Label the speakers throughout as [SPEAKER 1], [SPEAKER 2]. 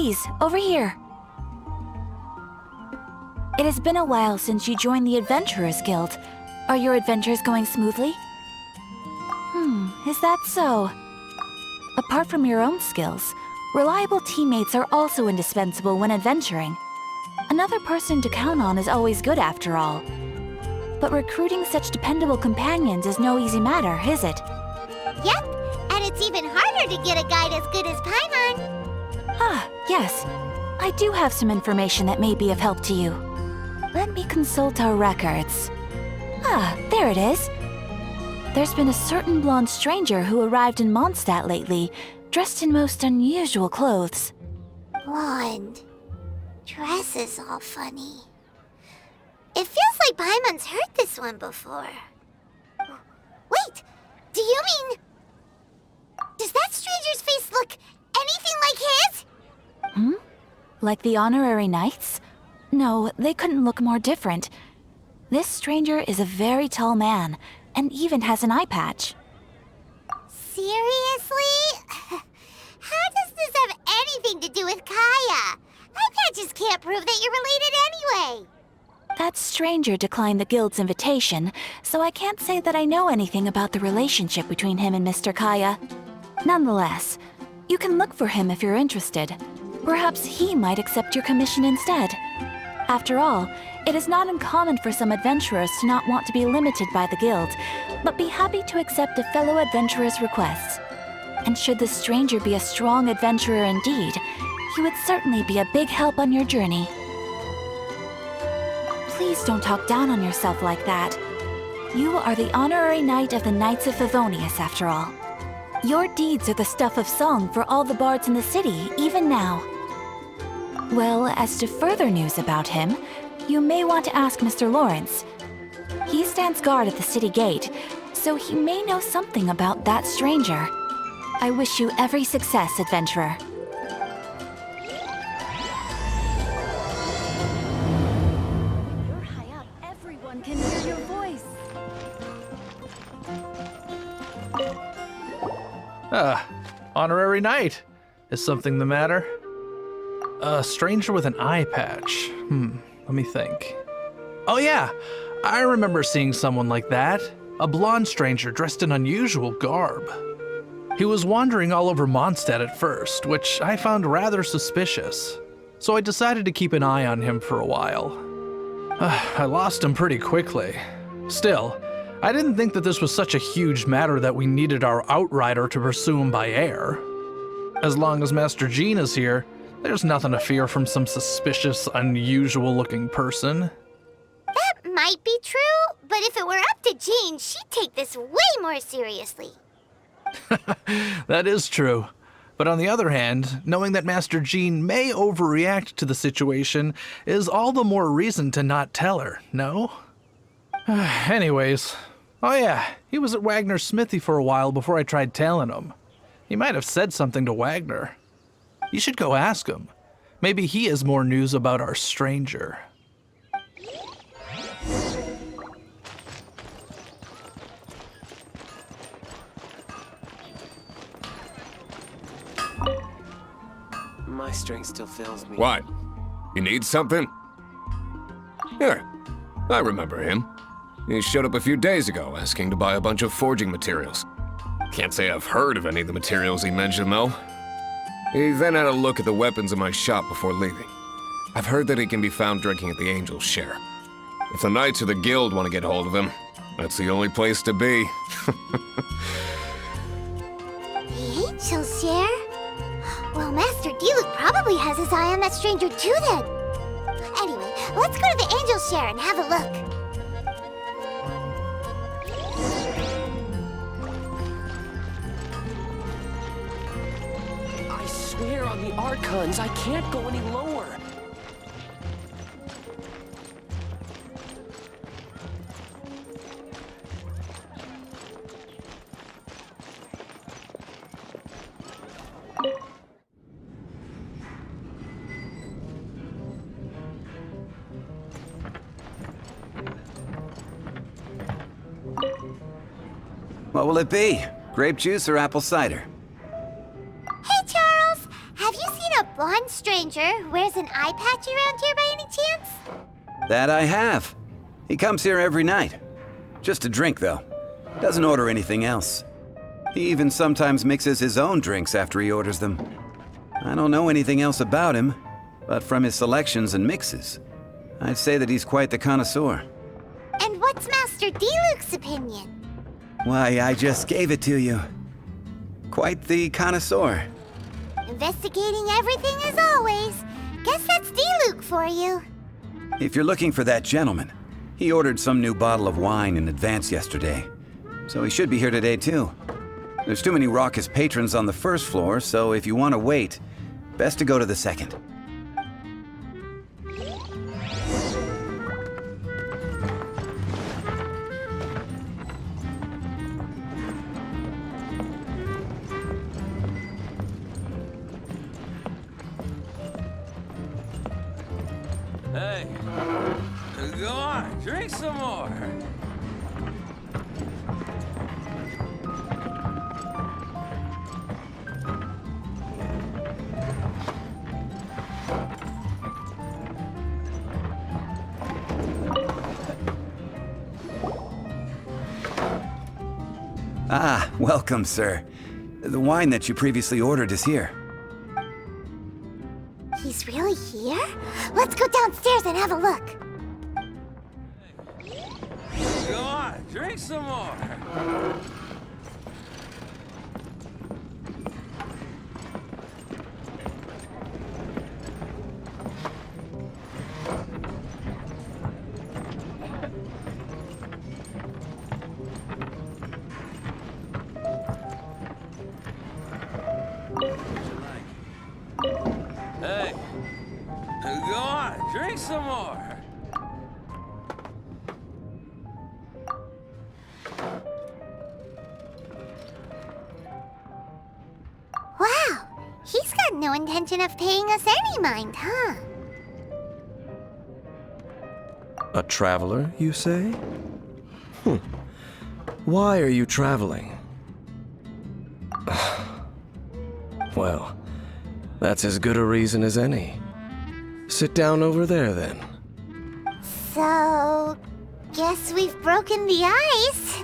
[SPEAKER 1] please, over here. It has been a while since you joined the Adventurers Guild. Are your adventures going smoothly? Is that so? Apart from your own skills, reliable teammates are also indispensable when adventuring. Another person to count on is always good after all. But recruiting such dependable companions is no easy matter, is it?
[SPEAKER 2] Yep, and it's even harder to get a guide as good as Paimon.
[SPEAKER 1] Ah, yes. I do have some information that may be of help to you. Let me consult our records. Ah, there it is. There's been a certain blonde stranger who arrived in Mondstadt lately, dressed in most unusual clothes.
[SPEAKER 2] Blonde. Dress is all funny. It feels like Paimon's heard this one before. Wait, do you mean... Does that stranger's face look anything like his?
[SPEAKER 1] Like the honorary knights? No, they couldn't look more different. This stranger is a very tall man, and even has an eye patch.
[SPEAKER 2] Seriously? How does this have anything to do with Kaya? Eye patches can't prove that you're related anyway.
[SPEAKER 1] That stranger declined the guild's invitation, so I can't say that I know anything about the relationship between him and Mr. Kaya. Nonetheless, you can look for him if you're interested. Perhaps he might accept your commission instead. After all, it is not uncommon for some adventurers to not want to be limited by the guild, but be happy to accept a fellow adventurer's requests. And should the stranger be a strong adventurer indeed, he would certainly be a big help on your journey. Please don't talk down on yourself like that. You are the honorary knight of the Knights of Favonius, after all. Your deeds are the stuff of song for all the bards in the city, even now. Well, as to further news about him, you may want to ask Mr. Lawrence. He stands guard at the city gate, so he may know something about that stranger. I wish you every success, adventurer.
[SPEAKER 3] You're high up. Everyone can hear your voice.
[SPEAKER 4] Honorary knight. Is something the matter? A stranger with an eye patch. Let me think. Oh yeah, I remember seeing someone like that. A blonde stranger dressed in unusual garb. He was wandering all over Mondstadt at first, which I found rather suspicious. So I decided to keep an eye on him for a while. I lost him pretty quickly. Still, I didn't think that this was such a huge matter that we needed our outrider to pursue him by air. As long as Master Jean is here, there's nothing to fear from some suspicious, unusual-looking person.
[SPEAKER 2] That might be true, but if it were up to Jean, she'd take this way more seriously.
[SPEAKER 4] That is true. But on the other hand, knowing that Master Jean may overreact to the situation is all the more reason to not tell her, no? Anyways, oh yeah, he was at Wagner's smithy for a while before I tried tailing him. He might have said something to Wagner. You should go ask him. Maybe he has more news about our stranger.
[SPEAKER 5] My strength still fails me.
[SPEAKER 6] What? You need something? Here, I remember him. He showed up a few days ago asking to buy a bunch of forging materials. Can't say I've heard of any of the materials he mentioned, though. He then had a look at the weapons in my shop before leaving. I've heard that he can be found drinking at the Angel's Share. If the Knights of the Guild want to get hold of him, that's the only place to be.
[SPEAKER 2] The Angel's Share? Well, Master Diluc probably has his eye on that stranger too then. Anyway, let's go to the Angel's Share and have a look.
[SPEAKER 5] I swear on the Archons, I can't go any lower.
[SPEAKER 7] What will it be? Grape juice or apple cider?
[SPEAKER 2] Hey, Charles! Have you seen a blonde stranger wears an eye patch around here by any chance?
[SPEAKER 7] That I have. He comes here every night. Just to drink, though. Doesn't order anything else. He even sometimes mixes his own drinks after he orders them. I don't know anything else about him, but from his selections and mixes, I'd say that he's quite the connoisseur.
[SPEAKER 2] And what's Master D-Luke's opinion?
[SPEAKER 7] Why, I just gave it to you. Quite the connoisseur.
[SPEAKER 2] Investigating everything as always. Guess that's D-Luke for you.
[SPEAKER 7] If you're looking for that gentleman, he ordered some new bottle of wine in advance yesterday, so he should be here today too. There's too many raucous patrons on the first floor, so if you want to wait, best to go to the second.
[SPEAKER 5] Hey, go on, drink some more.
[SPEAKER 7] Ah, welcome, sir. The wine that you previously ordered is here.
[SPEAKER 2] He's really here? Let's go downstairs and have a look.
[SPEAKER 5] Go on, drink some more. Hey, go on, drink some more.
[SPEAKER 2] Wow, he's got no intention of paying us any mind, huh?
[SPEAKER 8] A traveler, you say? Why are you traveling? Well, that's as good a reason as any. Sit down over there, then.
[SPEAKER 2] So, guess we've broken the ice.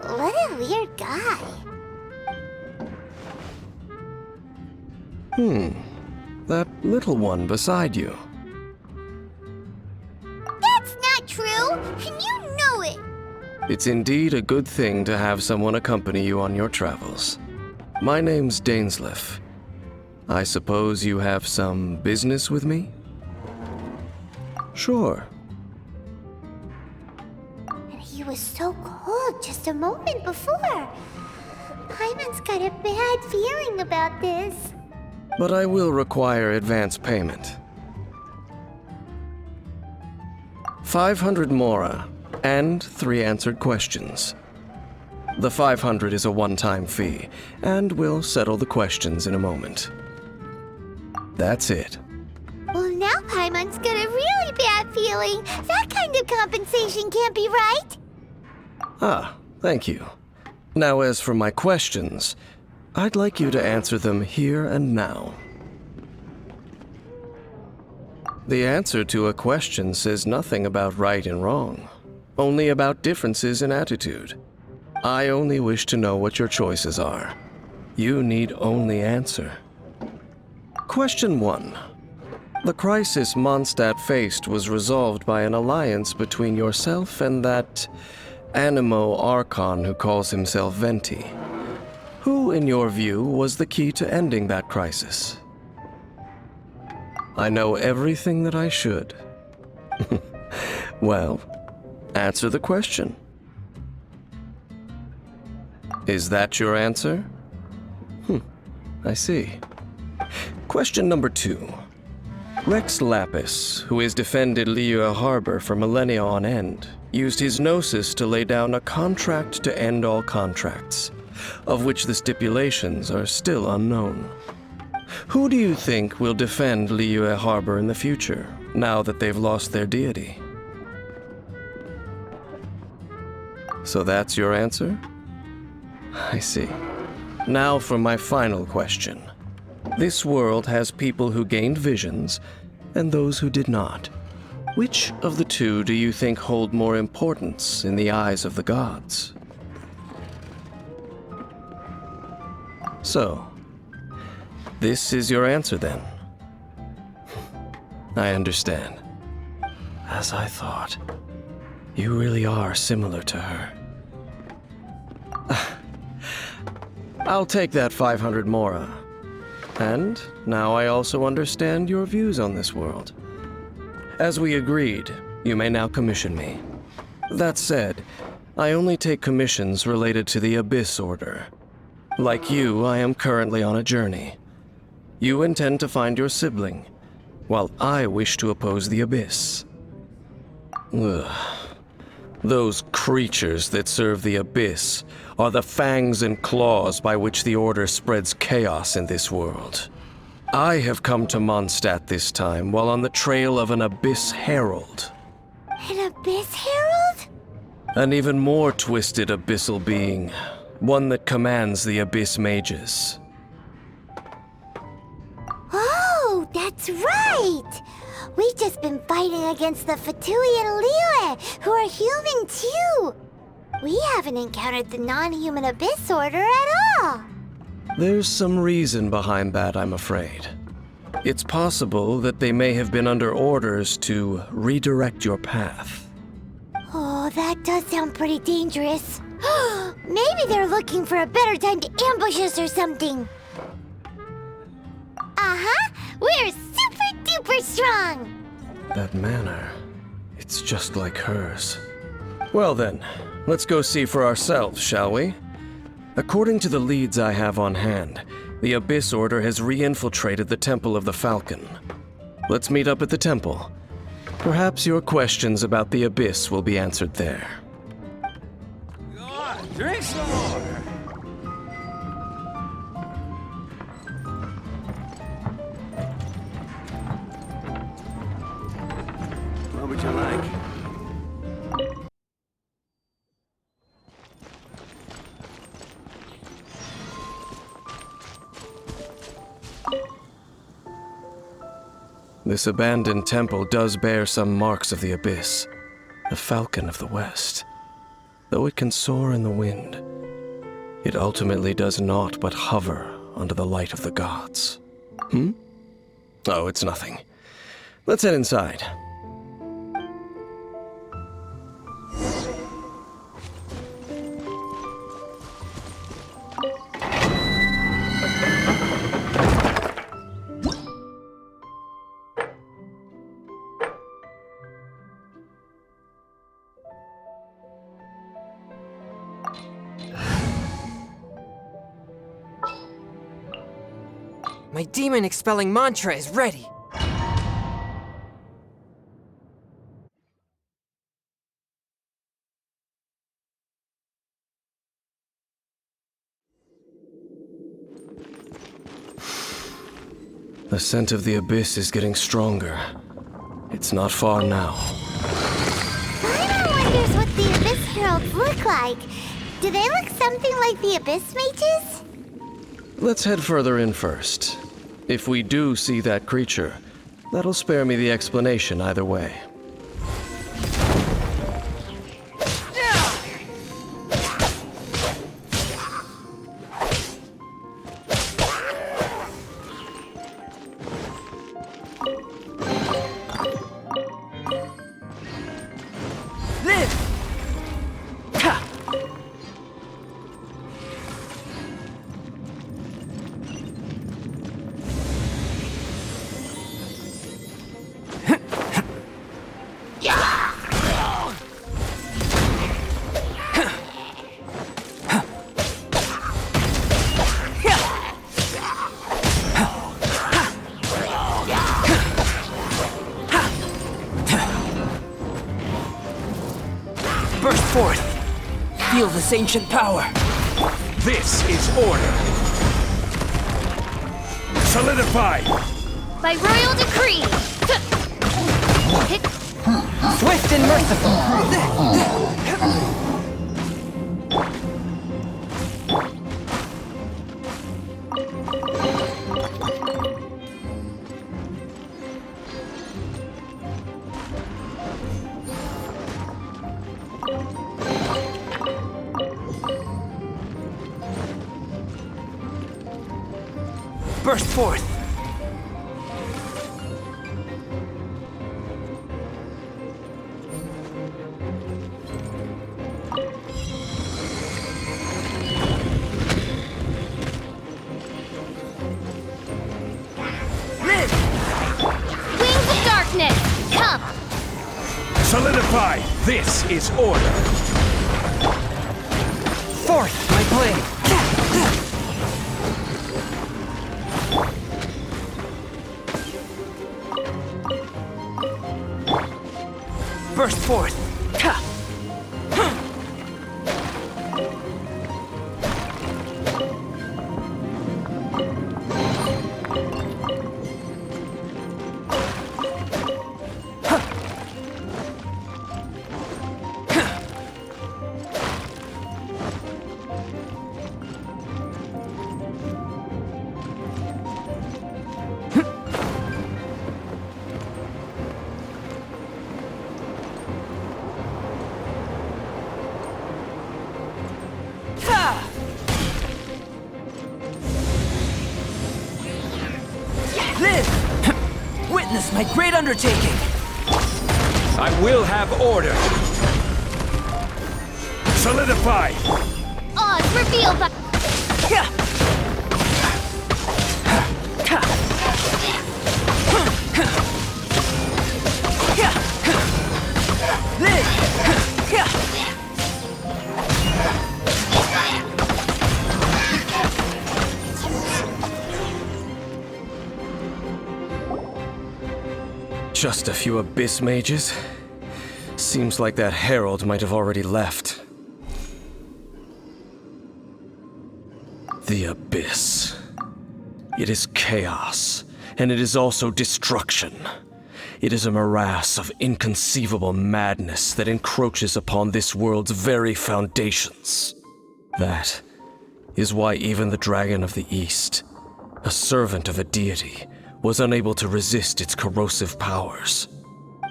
[SPEAKER 2] What a weird guy.
[SPEAKER 8] That little one beside you.
[SPEAKER 2] That's not true, and you know it.
[SPEAKER 8] It's indeed a good thing to have someone accompany you on your travels. My name's Dainsleif. I suppose you have some business with me? Sure.
[SPEAKER 2] And he was so cold just a moment before. Paimon's got a bad feeling about this.
[SPEAKER 8] But I will require advance payment. 500 mora and 3 answered questions. The 500 is a one-time fee, and we'll settle the questions in a moment. That's it.
[SPEAKER 2] Well, now Paimon's got a really bad feeling. That kind of compensation can't be right.
[SPEAKER 8] Ah, thank you. Now, as for my questions, I'd like you to answer them here and now. The answer to a question says nothing about right and wrong, only about differences in attitude. I only wish to know what your choices are. You need only answer. Question 1. The crisis Mondstadt faced was resolved by an alliance between yourself and that Animo Archon who calls himself Venti. Who, in your view, was the key to ending that crisis? I know everything that I should. Well, answer the question. Is that your answer? I see. Question number 2. Rex Lapis, who has defended Liyue Harbor for millennia on end, used his gnosis to lay down a contract to end all contracts, of which the stipulations are still unknown. Who do you think will defend Liyue Harbor in the future, now that they've lost their deity? So that's your answer? I see. Now for my final question. This world has people who gained visions and those who did not. Which of the two do you think hold more importance in the eyes of the gods? So, this is your answer then? I understand. As I thought, you really are similar to her. I'll take that 500 mora. And now I also understand your views on this world. As we agreed, you may now commission me. That said, I only take commissions related to the Abyss Order. Like you, I am currently on a journey. You intend to find your sibling, while I wish to oppose the Abyss. Ugh. Those creatures that serve the Abyss are the fangs and claws by which the Order spreads chaos in this world. I have come to Mondstadt this time while on the trail of an Abyss Herald.
[SPEAKER 2] An Abyss Herald?
[SPEAKER 8] An even more twisted abyssal being, one that commands the Abyss Mages.
[SPEAKER 2] Oh, that's right! We've just been fighting against the Fatui and Liyue, who are human too! We haven't encountered the non-human Abyss Order at all!
[SPEAKER 8] There's some reason behind that, I'm afraid. It's possible that they may have been under orders to redirect your path.
[SPEAKER 2] Oh, that does sound pretty dangerous. Maybe they're looking for a better time to ambush us or something. Uh-huh! We're super duper strong!
[SPEAKER 8] That manner, it's just like hers. Well then, let's go see for ourselves, shall we? According to the leads I have on hand, the Abyss Order has re-infiltrated the Temple of the Falcon. Let's meet up at the temple. Perhaps your questions about the Abyss will be answered there.
[SPEAKER 5] Drink some more!
[SPEAKER 7] What would you like?
[SPEAKER 8] This abandoned temple does bear some marks of the Abyss, the Falcon of the West. Though it can soar in the wind, it ultimately does naught but hover under the light of the gods. Oh, it's nothing. Let's head inside.
[SPEAKER 9] My demon-expelling mantra is ready.
[SPEAKER 8] The scent of the Abyss is getting stronger. It's not far now.
[SPEAKER 2] Paimon wonders what the Abyss Heralds look like. Do they look something like the Abyss Mages?
[SPEAKER 8] Let's head further in first. If we do see that creature, that'll spare me the explanation either way.
[SPEAKER 9] Burst forth! Feel this ancient power!
[SPEAKER 5] This is order! Solidify!
[SPEAKER 3] By royal decree!
[SPEAKER 9] Swift and merciful! Burst forth!
[SPEAKER 2] Wings of darkness, come!
[SPEAKER 10] Solidify! This is order!
[SPEAKER 9] Forth, my blade! Burst forth! Live! Witness my great undertaking!
[SPEAKER 10] I will have order! Solidify!
[SPEAKER 2] Oz revealed by...
[SPEAKER 8] Just a few Abyss mages? Seems like that herald might have already left. The Abyss. It is chaos, and it is also destruction. It is a morass of inconceivable madness that encroaches upon this world's very foundations. That is why even the Dragon of the East, a servant of a deity, was unable to resist its corrosive powers.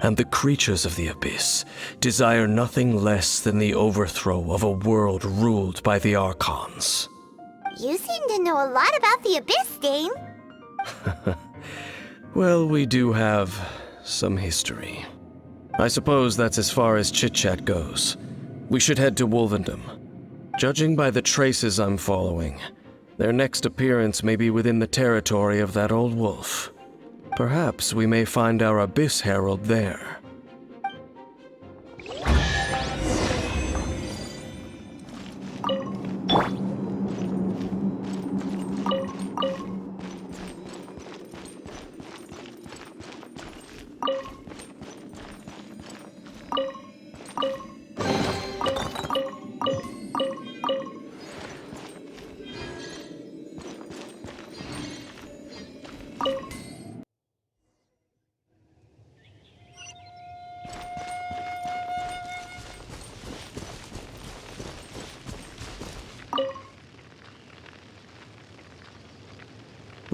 [SPEAKER 8] And the creatures of the Abyss desire nothing less than the overthrow of a world ruled by the Archons.
[SPEAKER 2] You seem to know a lot about the Abyss, Dane.
[SPEAKER 8] Well, we do have some history. I suppose that's as far as chit-chat goes. We should head to Wolvendom. Judging by the traces I'm following, their next appearance may be within the territory of that old wolf. Perhaps we may find our Abyss Herald there.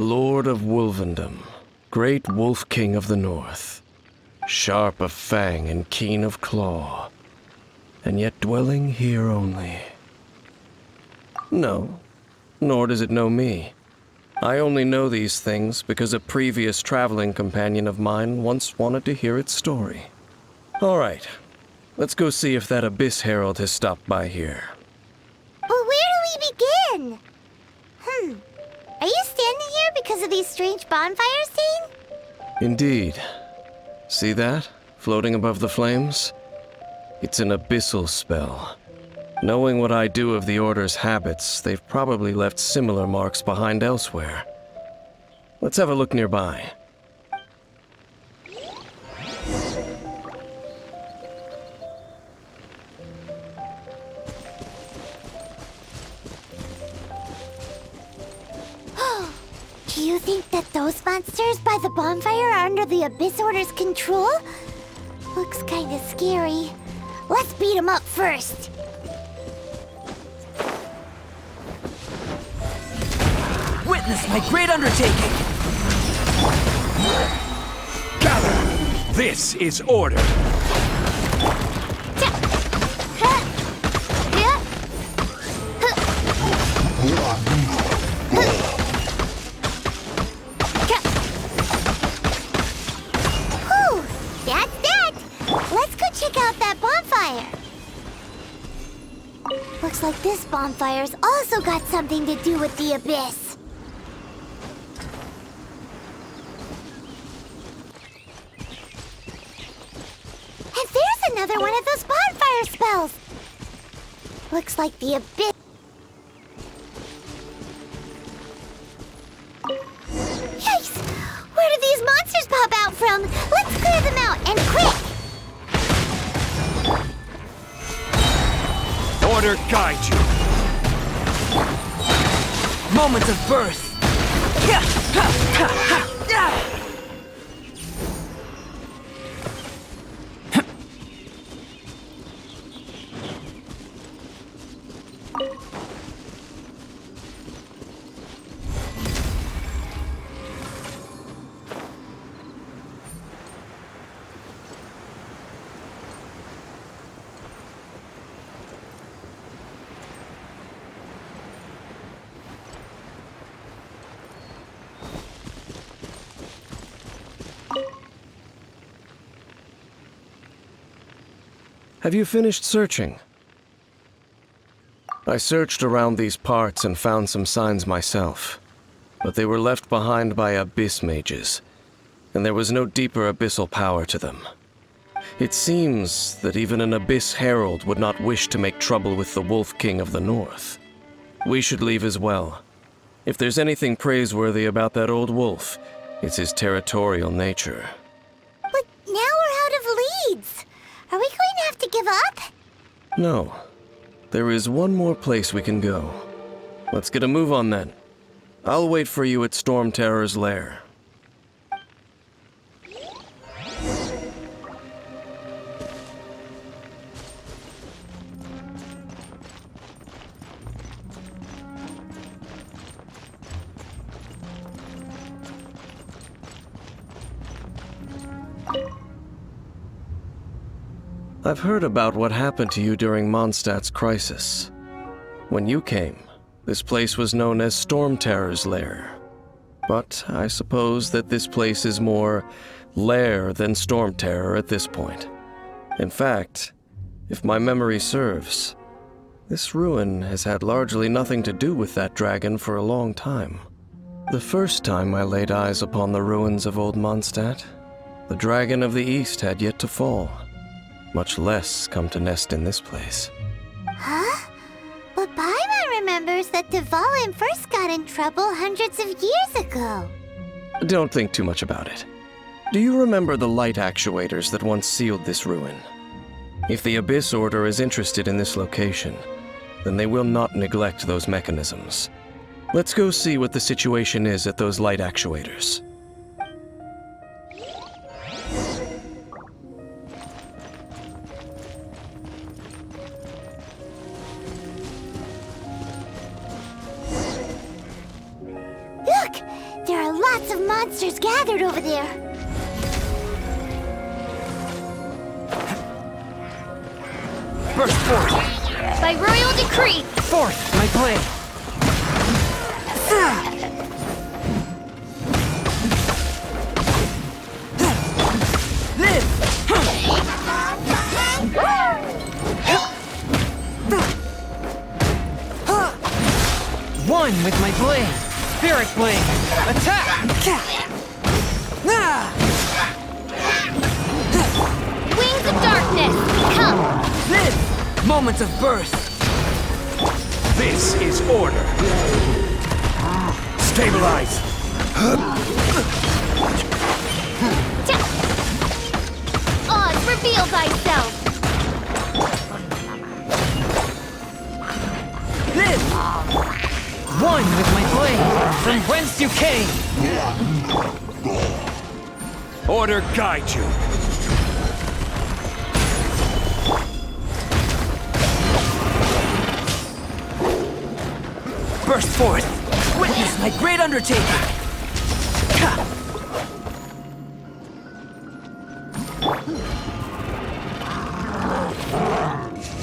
[SPEAKER 8] Lord of Wolvendom, great Wolf King of the North, sharp of fang and keen of claw, and yet dwelling here only. No, nor does it know me. I only know these things because a previous traveling companion of mine once wanted to hear its story. All right, let's go see if that Abyss Herald has stopped by here.
[SPEAKER 2] But where do we begin? Are you standing here because of these strange bonfires, Dane?
[SPEAKER 8] Indeed. See that, floating above the flames? It's an abyssal spell. Knowing what I do of the Order's habits, they've probably left similar marks behind elsewhere. Let's have a look nearby.
[SPEAKER 2] Do you think that those monsters by the bonfire are under the Abyss Order's control? Looks kinda scary. Let's beat them up first.
[SPEAKER 9] Witness my great undertaking!
[SPEAKER 10] Gather! This is order!
[SPEAKER 2] Looks like this bonfire's also got something to do with the abyss. And there's another one of those bonfire spells. Looks like the abyss. Yikes! Where did these monsters pop out from? Let's clear them out, and quick!
[SPEAKER 10] Order guide you.
[SPEAKER 9] Moment of birth.
[SPEAKER 8] Have you finished searching? I searched around these parts and found some signs myself, but they were left behind by abyss mages, and there was no deeper abyssal power to them. It seems that even an abyss herald would not wish to make trouble with the Wolf King of the North. We should leave as well. If there's anything praiseworthy about that old wolf, it's his territorial nature.
[SPEAKER 2] But now we're out of leads. Are we going to have to give up?
[SPEAKER 8] No. There is one more place we can go. Let's get a move on then. I'll wait for you at Storm Terror's lair. I've heard about what happened to you during Mondstadt's crisis. When you came, this place was known as Storm Terror's lair. But I suppose that this place is more lair than Storm Terror at this point. In fact, if my memory serves, this ruin has had largely nothing to do with that dragon for a long time. The first time I laid eyes upon the ruins of Old Mondstadt, the dragon of the East had yet to fall. Much less come to nest in this place.
[SPEAKER 2] Huh? But Paimon remembers that Dvalin first got in trouble hundreds of years ago.
[SPEAKER 8] Don't think too much about it. Do you remember the light actuators that once sealed this ruin? If the Abyss Order is interested in this location, then they will not neglect those mechanisms. Let's go see what the situation is at those light actuators.
[SPEAKER 2] Look! There are lots of monsters gathered over there.
[SPEAKER 9] Burst forth!
[SPEAKER 2] By royal decree!
[SPEAKER 9] Forth, my blade! Live! One with my blade! Spirit blade! Attack!
[SPEAKER 2] Wings of darkness! Come!
[SPEAKER 9] Live! Moment of birth!
[SPEAKER 10] This is order. Stabilize.
[SPEAKER 2] Oz, reveal thyself!
[SPEAKER 9] Live! One with my blade! From whence you came!
[SPEAKER 10] Order guide you.
[SPEAKER 9] Burst forth! Witness my great undertaking!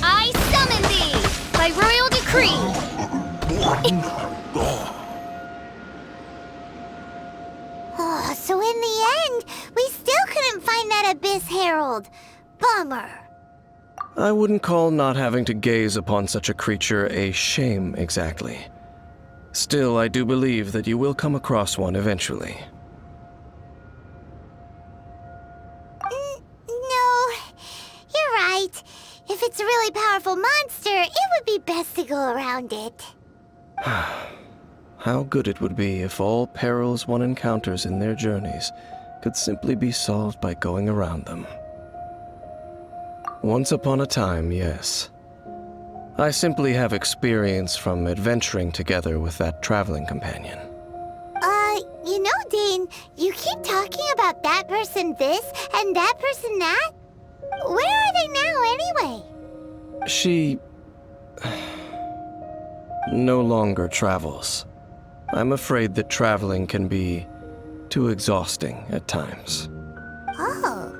[SPEAKER 2] I summon thee! By royal decree! Oh, so in the end, we still couldn't find that Abyss Herald. Bummer.
[SPEAKER 8] I wouldn't call not having to gaze upon such a creature a shame exactly. Still, I do believe that you will come across one eventually.
[SPEAKER 2] No, you're right. If it's a really powerful monster, it would be best to go around it.
[SPEAKER 8] How good it would be if all perils one encounters in their journeys could simply be solved by going around them. Once upon a time, yes. I simply have experience from adventuring together with that traveling companion.
[SPEAKER 2] You know, Dane, you keep talking about that person this and that person that. Where are they now, anyway?
[SPEAKER 8] She no longer travels. I'm afraid that traveling can be too exhausting at times.
[SPEAKER 2] Oh,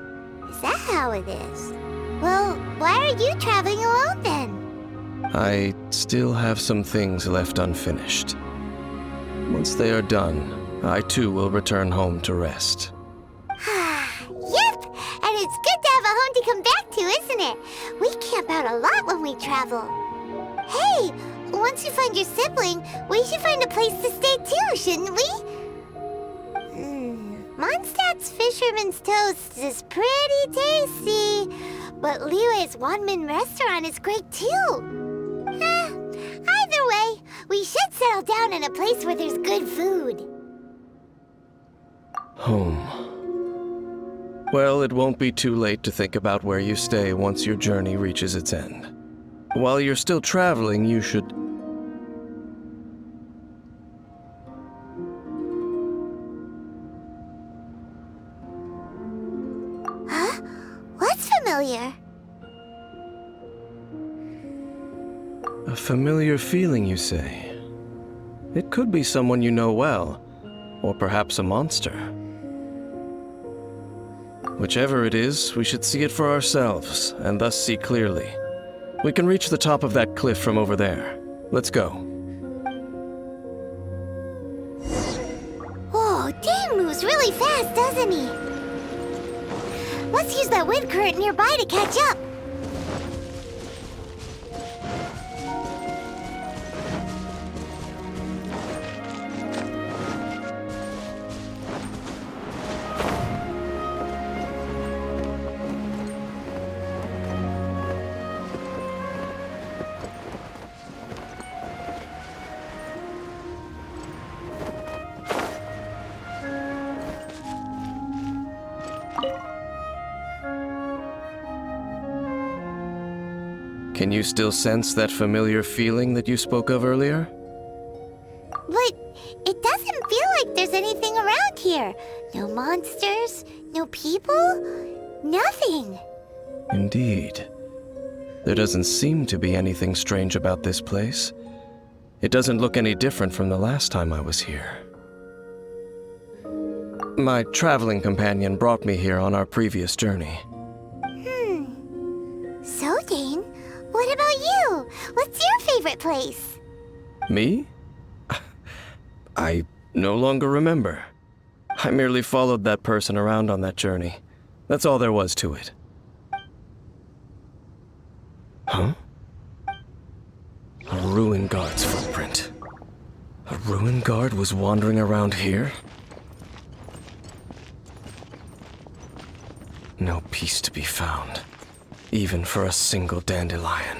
[SPEAKER 2] is that how it is? Well, why are you traveling alone then?
[SPEAKER 8] I still have some things left unfinished. Once they are done, I too will return home to rest.
[SPEAKER 2] Yep, and it's good to have a home to come back to, isn't it? We camp out a lot when we travel. Hey, once you find your sibling, we should find a place to stay too, shouldn't we? Mondstadt's Fisherman's Toast is pretty tasty, but Liyue's Wanmin restaurant is great too. Either way, we should settle down in a place where there's good food.
[SPEAKER 8] Home. Well, it won't be too late to think about where you stay once your journey reaches its end. While you're still traveling, you should...
[SPEAKER 2] Huh? What's familiar?
[SPEAKER 8] A familiar feeling, you say? It could be someone you know well, or perhaps a monster. Whichever it is, we should see it for ourselves, and thus see clearly. We can reach the top of that cliff from over there. Let's go.
[SPEAKER 2] Whoa, Dane moves really fast, doesn't he? Let's use that wind current nearby to catch up.
[SPEAKER 8] Can you still sense that familiar feeling that you spoke of earlier?
[SPEAKER 2] But it doesn't feel like there's anything around here. No monsters, no people, nothing.
[SPEAKER 8] Indeed. There doesn't seem to be anything strange about this place. It doesn't look any different from the last time I was here. My traveling companion brought me here on our previous journey.
[SPEAKER 2] So, Dane, what about you? What's your favorite place?
[SPEAKER 8] Me? I no longer remember. I merely followed that person around on that journey. That's all there was to it. Huh? A ruin guard's footprint. A ruin guard was wandering around here? No peace to be found, even for a single dandelion.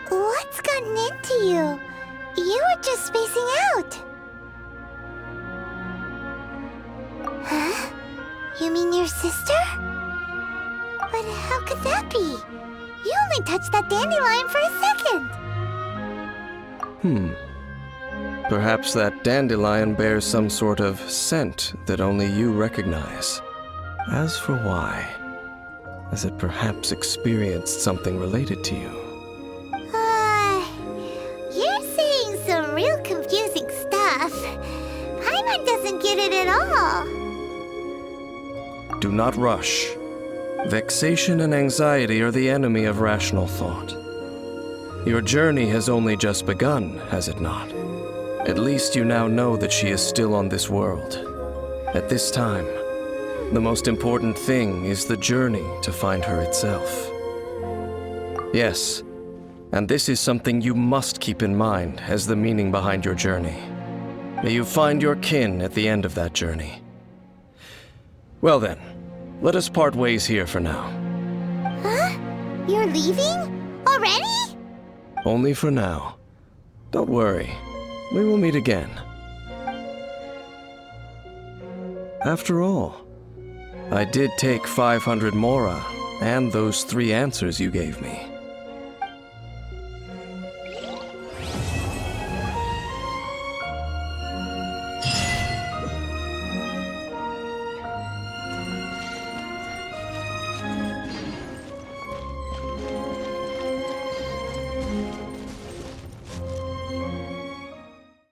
[SPEAKER 2] What's gotten into you? You were just spacing out. Huh? You mean your sister? But how could that be? You only touched that dandelion for a second.
[SPEAKER 8] Perhaps that dandelion bears some sort of scent that only you recognize. As for why, As it perhaps experienced something related to you.
[SPEAKER 2] You're saying some real confusing stuff. Paimon doesn't get it at all.
[SPEAKER 8] Do not rush. Vexation and anxiety are the enemy of rational thought. Your journey has only just begun, has it not? At least you now know that she is still on this world. At this time, the most important thing is the journey to find her itself. Yes, and this is something you must keep in mind as the meaning behind your journey. May you find your kin at the end of that journey. Well then, let us part ways here for now.
[SPEAKER 2] Huh? You're leaving? Already?
[SPEAKER 8] Only for now. Don't worry, we will meet again. After all, I did take 500 mora and those 3 answers you gave me.